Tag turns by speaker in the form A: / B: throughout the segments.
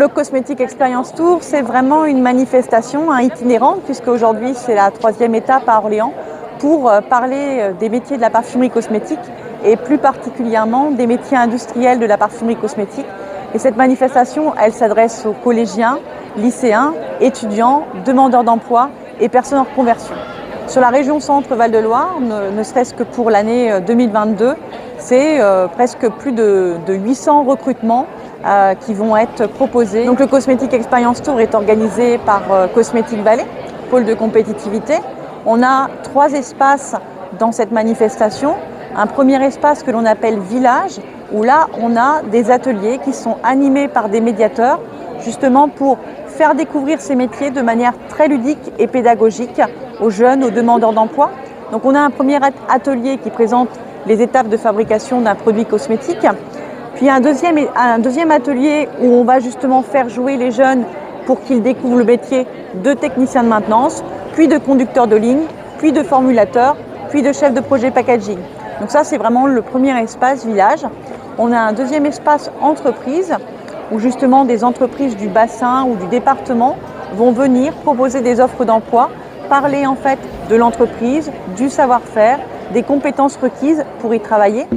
A: le Cosmetic Experience Tour, c'est vraiment une manifestation itinérante, puisque aujourd'hui c'est la 3e étape à Orléans, pour parler des métiers de la parfumerie cosmétique et plus particulièrement des métiers industriels de la parfumerie cosmétique. Et cette manifestation, elle s'adresse aux collégiens, lycéens, étudiants, demandeurs d'emploi et personnes en reconversion. Sur la région Centre-Val de Loire, ne serait-ce que pour l'année 2022, c'est presque plus de 800 recrutements qui vont être proposés. Donc le Cosmetic Experience Tour est organisé par Cosmetic Valley, pôle de compétitivité. On a 3 espaces dans cette manifestation. Un premier espace que l'on appelle Village, où là on a des ateliers qui sont animés par des médiateurs, justement pour faire découvrir ces métiers de manière très ludique et pédagogique aux jeunes, aux demandeurs d'emploi. Donc on a un premier atelier qui présente les étapes de fabrication d'un produit cosmétique, puis un deuxième atelier où on va justement faire jouer les jeunes pour qu'ils découvrent le métier de technicien de maintenance, puis de conducteur de ligne, puis de formulateur, puis de chef de projet packaging. Donc ça c'est vraiment le premier espace village. On a un deuxième espace entreprise, où justement des entreprises du bassin ou du département vont venir proposer des offres d'emploi, parler en fait de l'entreprise, du savoir-faire, des compétences requises pour y travailler.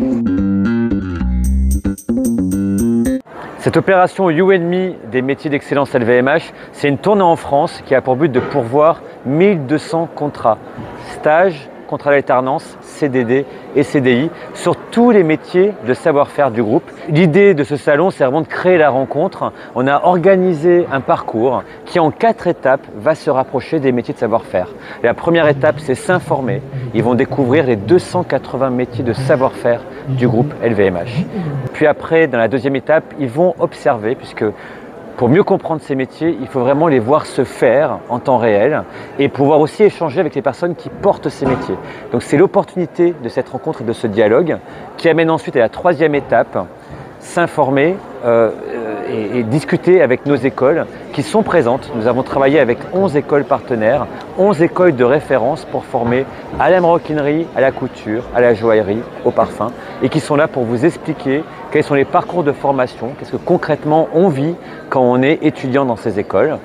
B: Cette opération You and Me des métiers d'excellence LVMH, c'est une tournée en France qui a pour but de pourvoir 1200 contrats, stages, contrats d'alternance, CDD et CDI sur tous les métiers de savoir-faire du groupe. L'idée de ce salon, c'est vraiment de créer la rencontre. On a organisé un parcours qui en 4 étapes va se rapprocher des métiers de savoir-faire. La première étape, c'est s'informer. Ils vont découvrir les 280 métiers de savoir-faire du groupe LVMH. Puis après, dans la deuxième étape, ils vont observer, puisque pour mieux comprendre ces métiers, il faut vraiment les voir se faire en temps réel et pouvoir aussi échanger avec les personnes qui portent ces métiers. Donc c'est l'opportunité de cette rencontre et de ce dialogue qui amène ensuite à la 3e étape, s'informer et discuter avec nos écoles qui sont présentes. Nous avons travaillé avec 11 écoles partenaires, 11 écoles de référence pour former à la maroquinerie, à la couture, à la joaillerie, au parfum et qui sont là pour vous expliquer quels sont les parcours de formation, qu'est-ce que concrètement on vit quand on est étudiant dans ces écoles.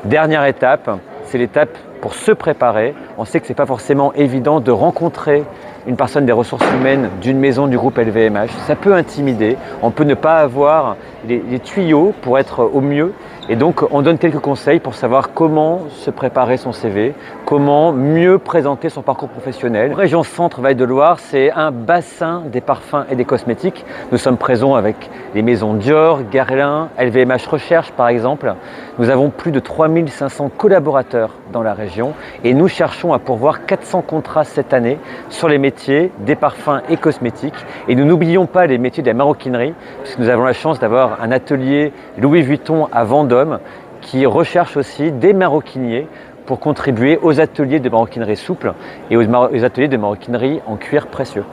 B: Dernière étape, c'est l'étape pour se préparer. On sait que ce n'est pas forcément évident de rencontrer une personne des ressources humaines d'une maison du groupe LVMH. Ça peut intimider, on peut ne pas avoir les tuyaux pour être au mieux. Et donc on donne quelques conseils pour savoir comment se préparer son CV, comment mieux présenter son parcours professionnel. Région Centre-Val de Loire, c'est un bassin des parfums et des cosmétiques. Nous sommes présents avec les maisons Dior, Guerlain, LVMH Recherche par exemple. Nous avons plus de 3500 collaborateurs dans la région et nous cherchons à pourvoir 400 contrats cette année sur les métiers des parfums et cosmétiques. Et nous n'oublions pas les métiers de la maroquinerie, puisque nous avons la chance d'avoir un atelier Louis Vuitton à Vendôme qui recherche aussi des maroquiniers pour contribuer aux ateliers de maroquinerie souple et aux ateliers de maroquinerie en cuir précieux.